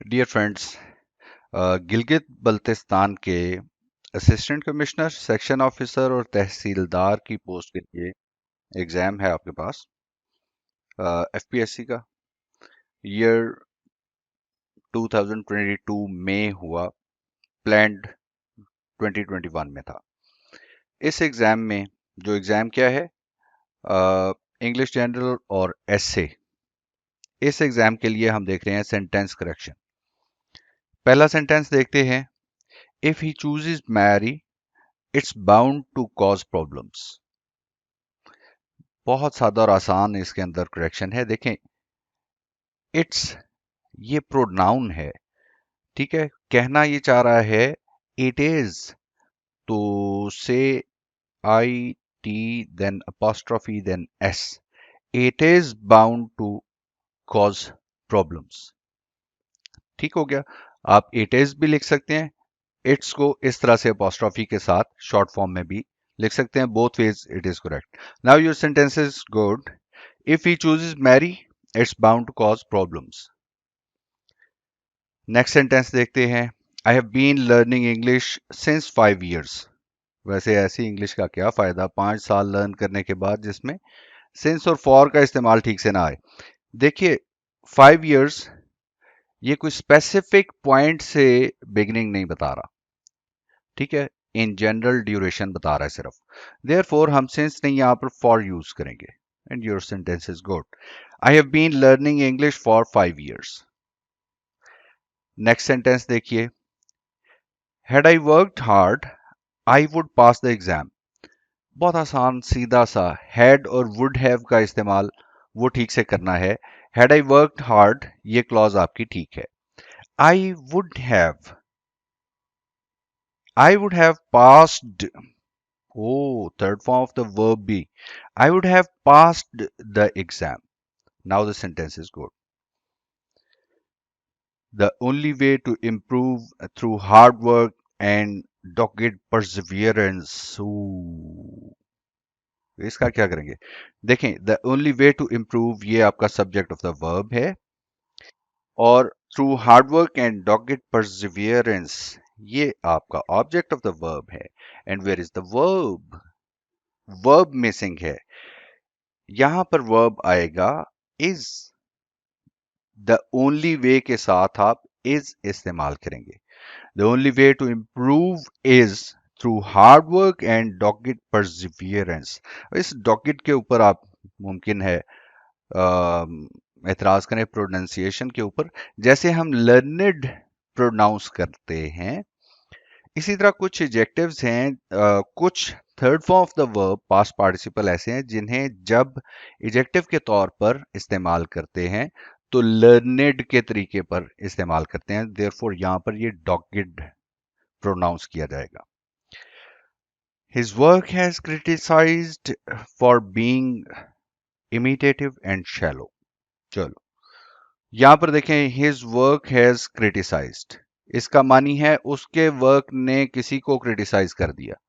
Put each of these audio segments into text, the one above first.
Dear friends, Gilgit Baltistan के assistant commissioner, section officer और तहसीलदार की पोस्ट के लिए एग्जाम है आपके पास। एफपीएससी का ईयर 2022 में हुआ, प्लान्ड 2021 में था। इस एग्जाम में जो एग्जाम क्या है, इंग्लिश जनरल और एसए। इस एग्जाम के लिए हम देख रहे हैं सेंटेंस करेक्शन। पहला सेंटेंस देखते हैं। If he chooses Mary, it's bound to cause problems. बहुत सादा और आसान इसके अंदर करेक्शन है। देखें, इट्स ये प्रोनाउन है, ठीक है। कहना ये चाह रहा है इट इज, तो say I T then apostrophe then S, it is bound to cause problems. ठीक हो गया। आप इट इज भी लिख सकते हैं, इट्स को इस तरह से अपोस्ट्रोफी के साथ शॉर्ट फॉर्म में भी लिख सकते हैं। Both ways it is correct. Now your sentence is good. If he chooses Mary, it's bound to cause problems. Next sentence देखते हैं। I have been learning English since 5 years। वैसे ऐसी इंग्लिश का क्या फायदा 5 साल लर्न करने के बाद जिसमें सिंस और फॉर का इस्तेमाल ठीक से ना आए। देखिए, 5 years ये कोई स्पेसिफिक पॉइंट से बिगिनिंग नहीं बता रहा, ठीक है। इन जनरल ड्यूरेशन बता रहा है सिर्फ। देयरफॉर हम सिंस नहीं यहाँ पर फॉर यूज करेंगे। And your sentence is good. I have been learning English for 5 years। Next sentence देखिए। Had I worked hard, I would pass the exam. बहुत आसान सीधा सा, हैड और वुड हैव का इस्तेमाल वो ठीक से करना है। हैड आई वर्कड हार्ड, ये क्लॉज आपकी ठीक है। I would have, I would have passed, oh third form of the verb be, I would have passed the exam. Now the sentence is good. The only way to improve through hard work and dogged perseverance. Ooh, इसका क्या करेंगे? देखें, the only way to improve ये आपका subject of the verb है, और through hard work and dogged perseverance ये आपका ऑब्जेक्ट ऑफ द वर्ब है। And where is the verb? Verb missing है। यहां पर वर्ब आएगा इज। द ओनली वे के साथ आप इज इस्तेमाल करेंगे। The only way to improve is through hard work and dogged perseverance. इस डॉग्ड के ऊपर आप मुमकिन है एतराज करें प्रोनाउंसिएशन के ऊपर। जैसे हम लर्नेड प्रोनाउंस करते हैं, इसी तरह कुछ एडजेक्टिव्स हैं, कुछ third form of the verb past participle ऐसे हैं जिन्हें जब एडजेक्टिव के तौर पर इस्तेमाल करते हैं तो लर्नेड के तरीके पर इस्तेमाल करते हैं। देयरफॉर यहां पर ये डॉग्ड प्रोनाउंस किया जाएगा। His work has criticised for being imitative and shallow. चलो, यहां पर देखें, हिज वर्क हैज क्रिटिसाइज्ड, इसका मानी है उसके वर्क ने किसी को क्रिटिसाइज कर दिया।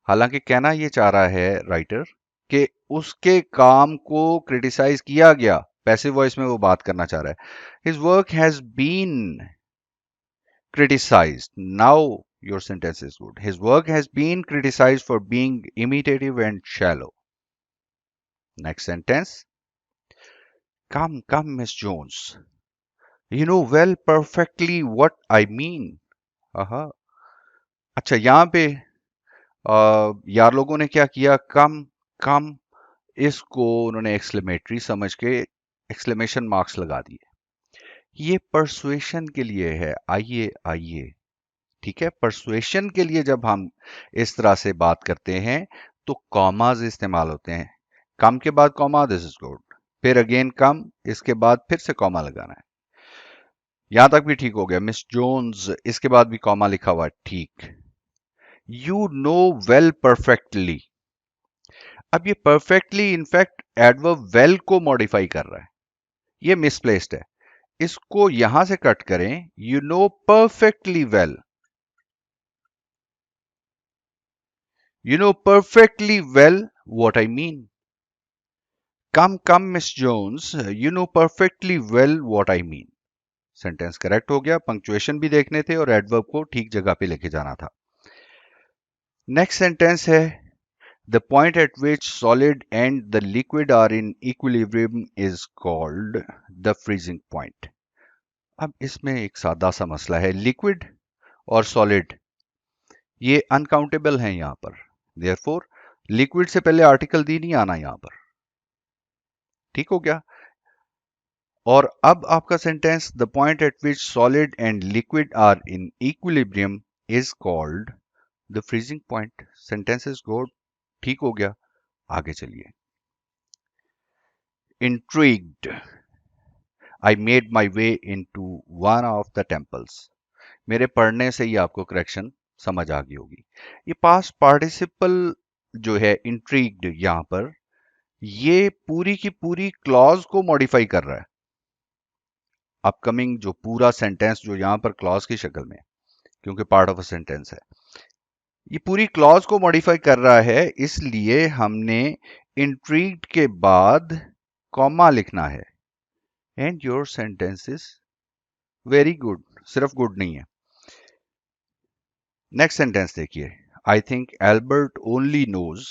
हालांकि कहना यह चाह रहा है राइटर कि उसके काम को क्रिटिसाइज किया गया, पैसिव वॉइस में वो बात करना चाह रहा है। His work has been criticized. Now your sentence is good. His work has been criticized for being imitative and shallow. Next sentence. Come, come, Miss Jones. You know well perfectly what I mean. aha अच्छा, यहाँ पे यार लोगों ने क्या किया, कम कम, इसको उन्होंने एक्सक्लेमेटरी समझ के एक्सक्लेमेशन मार्क्स लगा दिए। ये परसुएशन के लिए है, आइए आइए, ठीक है। परसुएशन के लिए जब हम इस तरह से बात करते हैं तो कॉमाज इस्तेमाल होते हैं। कम के बाद कॉमा, दिस इज गुड, फिर अगेन कम, इसके बाद फिर से कॉमा लगाना है। यहां तक भी ठीक हो गया। मिस जोन्स, इसके बाद भी कॉमा लिखा हुआ है, ठीक। यू नो वेल परफेक्टली, अब ये परफेक्टली इनफैक्ट एडवर्ब वेल को मॉडिफाई कर रहा है, ये मिसप्लेस्ड है। इसको यहां से कट करें, you know perfectly well, you know perfectly well what I mean. Come, come, Miss Jones, you know perfectly well what I mean. Sentence correct हो गया, पंक्चुएशन भी देखने थे और एडवर्ब को ठीक जगह पे लेके जाना था। नेक्स्ट सेंटेंस है the point at which solid and the liquid are in equilibrium is called the freezing point. अब इसमें एक सादा सा मसला है, लिक्विड और सॉलिड ये अनकाउंटेबल हैं यहां पर, देयरफॉर लिक्विड से पहले आर्टिकल दी नहीं आना यहां पर। ठीक हो गया। और अब आपका sentence the point at which solid and liquid are in equilibrium is called the freezing point. Sentence is good, ठीक हो गया। आगे चलिए। Intrigued I made my way into one of the temples. मेरे पढ़ने से ही आपको करेक्शन समझ आ गई होगी। ये पास्ट पार्टिसिपल जो है इंट्रीग्ड, यहां पर ये पूरी की पूरी क्लॉज को मॉडिफाई कर रहा है। अपकमिंग जो पूरा सेंटेंस जो यहां पर क्लॉज की शक्ल में, क्योंकि पार्ट ऑफ अ सेंटेंस है, ये पूरी क्लॉज को मॉडिफाई कर रहा है, इसलिए हमने इंट्रीग्ड के बाद कॉमा लिखना है। And your sentence is very good, सिर्फ गुड नहीं है। नेक्स्ट सेंटेंस देखिए, I think Albert only knows.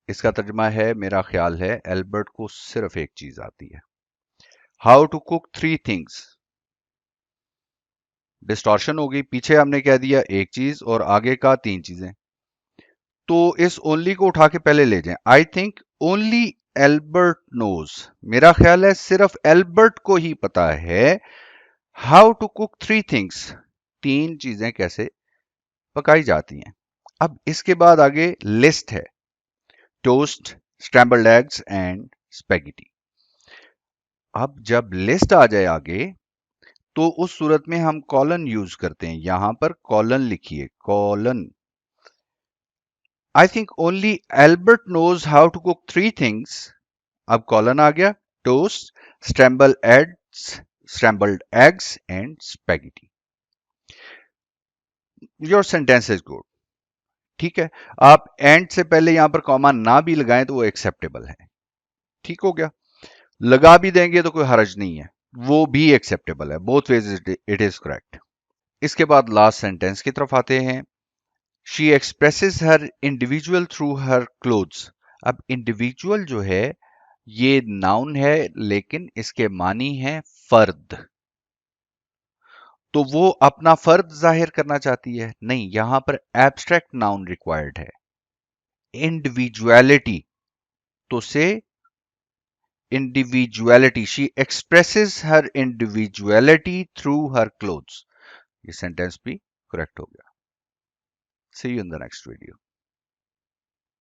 इसका तर्जुमा है, मेरा ख्याल है एल्बर्ट को सिर्फ एक चीज आती है। How to cook 3 things. Distortion होगी, पीछे हमने कह दिया एक चीज और आगे का 3 चीजें, तो इस ओनली को उठा के पहले ले जाएं। I think only Albert knows, मेरा ख्याल है सिर्फ एल्बर्ट को ही पता है हाउ टू कुक 3 थिंग्स, 3 चीजें कैसे पकाई जाती हैं। अब इसके बाद आगे लिस्ट है, toast, scrambled eggs and spaghetti. अब जब लिस्ट आ जाए आगे, तो उस सूरत में हम कॉलन यूज करते हैं। यहां पर कॉलन लिखिए, colon. I think only Albert knows how to cook 3 things. अब कॉलन आ गया, toast, scrambled eggs and spaghetti. Your sentence is good, ठीक है। आप एंड से पहले यहां पर कॉमा ना भी लगाएं तो वो एक्सेप्टेबल है। ठीक हो गया। लगा भी देंगे तो कोई हर्ज नहीं है, वो भी एक्सेप्टेबल है। Both ways it is correct. इसके बाद लास्ट सेंटेंस की तरफ आते हैं। She expresses her individual through her clothes. अब इंडिविजुअल जो है ये नाउन है, लेकिन इसके मानी है फर्द, तो वो अपना फर्द जाहिर करना चाहती है। नहीं, यहां पर एब्स्ट्रैक्ट नाउन रिक्वायर्ड है, इंडिविजुअलिटी। तो से individuality, she expresses her individuality through her clothes. ये सेंटेंस भी करेक्ट हो गया। See you in the next video.